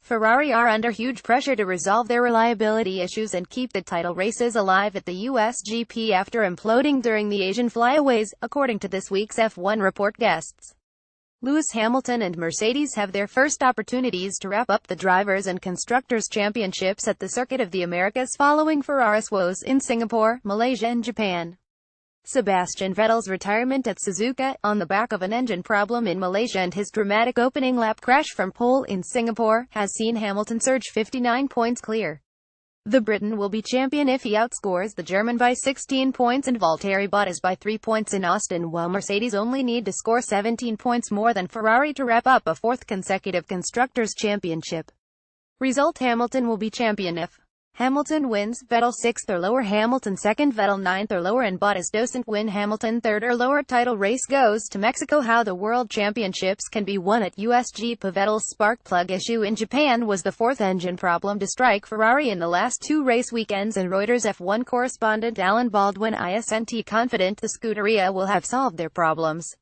Ferrari are under huge pressure to resolve their reliability issues and keep the title races alive at the US GP after imploding during the Asian flyaways, according to this week's F1 Report guests. Lewis Hamilton and Mercedes have their first opportunities to wrap up the Drivers' and Constructors' Championships at the Circuit of the Americas following Ferrari's woes in Singapore, Malaysia and Japan. Sebastian Vettel's retirement at Suzuka, on the back of an engine problem in Malaysia and his dramatic opening lap crash from pole in Singapore, has seen Hamilton surge 59 points clear. The Briton will be champion if he outscores the German by 16 points and Valtteri Bottas by 3 points in Austin, while Mercedes only need to score 17 points more than Ferrari to wrap up a fourth consecutive Constructors' Championship. Result: Hamilton will be champion if Hamilton wins, Vettel 6th or lower, Hamilton 2nd, Vettel 9th or lower, and Bottas doesn't win, Hamilton 3rd or lower. Title race goes to Mexico. How the World Championships can be won at USG. Vettel's spark plug issue in Japan was the fourth engine problem to strike Ferrari in the last two race weekends, and Reuters F1 correspondent Alan Baldwin isn't confident the Scuderia will have solved their problems.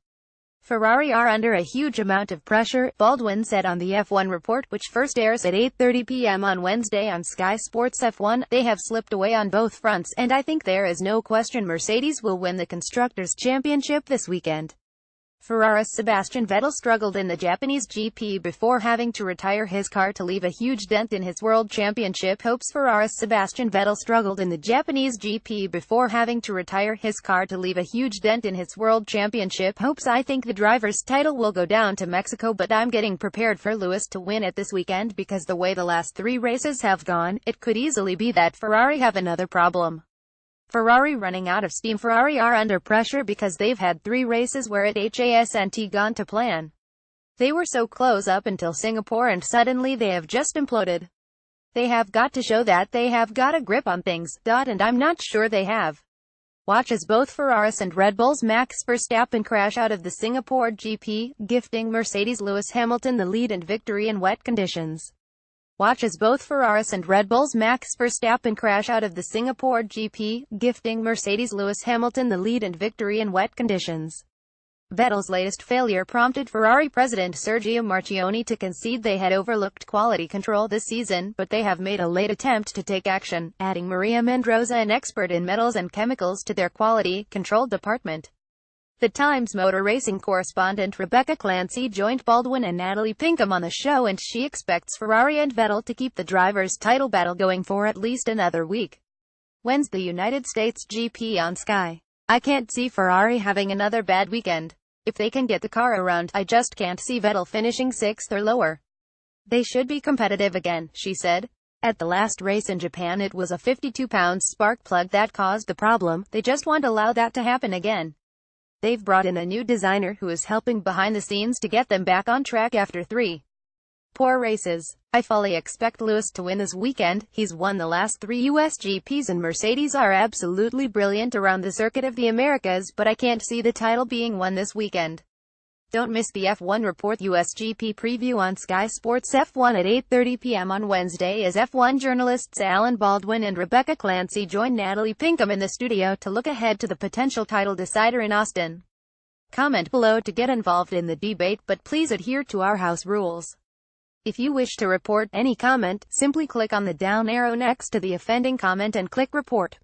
Ferrari are under a huge amount of pressure, Baldwin said on the F1 Report, which first airs at 8:30 p.m. on Wednesday on Sky Sports F1. They have slipped away on both fronts, and I think there is no question Mercedes will win the Constructors' Championship this weekend. Ferrari's Sebastian Vettel struggled in the Japanese GP before having to retire his car to leave a huge dent in his World Championship hopes. Ferrari's Sebastian Vettel struggled in the Japanese GP before having to retire his car to leave a huge dent in his World Championship hopes. I think the driver's title will go down to Mexico, but I'm getting prepared for Lewis to win it this weekend because the way the last three races have gone, it could easily be that Ferrari have another problem. Ferrari running out of steam. Ferrari are under pressure because they've had three races where it hasn't gone to plan. They were so close up until Singapore and suddenly they have just imploded. They have got to show that they have got a grip on things, and I'm not sure they have. Watch as both Ferraris and Red Bull's Max Verstappen crash out of the Singapore GP, gifting Mercedes Lewis Hamilton the lead and victory in wet conditions. Watch as both Ferraris and Red Bull's Max Verstappen crash out of the Singapore GP, gifting Mercedes Lewis Hamilton the lead and victory in wet conditions. Vettel's latest failure prompted Ferrari president Sergio Marchionne to concede they had overlooked quality control this season, but they have made a late attempt to take action, adding Maria Mendoza, an expert in metals and chemicals, to their quality control department. The Times motor racing correspondent Rebecca Clancy joined Baldwin and Natalie Pinkham on the show, and she expects Ferrari and Vettel to keep the drivers' title battle going for at least another week. When's the United States GP on Sky? I can't see Ferrari having another bad weekend. If they can get the car around, I just can't see Vettel finishing 6th or lower. They should be competitive again, she said. At the last race in Japan it was a 52-pound spark plug that caused the problem. They just won't allow that to happen again. They've brought in a new designer who is helping behind the scenes to get them back on track after three poor races. I fully expect Lewis to win this weekend. He's won the last three US GPs and Mercedes are absolutely brilliant around the Circuit of the Americas, but I can't see the title being won this weekend. Don't miss the F1 Report USGP preview on Sky Sports F1 at 8:30 p.m. on Wednesday as F1 journalists Alan Baldwin and Rebecca Clancy join Natalie Pinkham in the studio to look ahead to the potential title decider in Austin. Comment below to get involved in the debate, but please adhere to our house rules. If you wish to report any comment, simply click on the down arrow next to the offending comment and click report.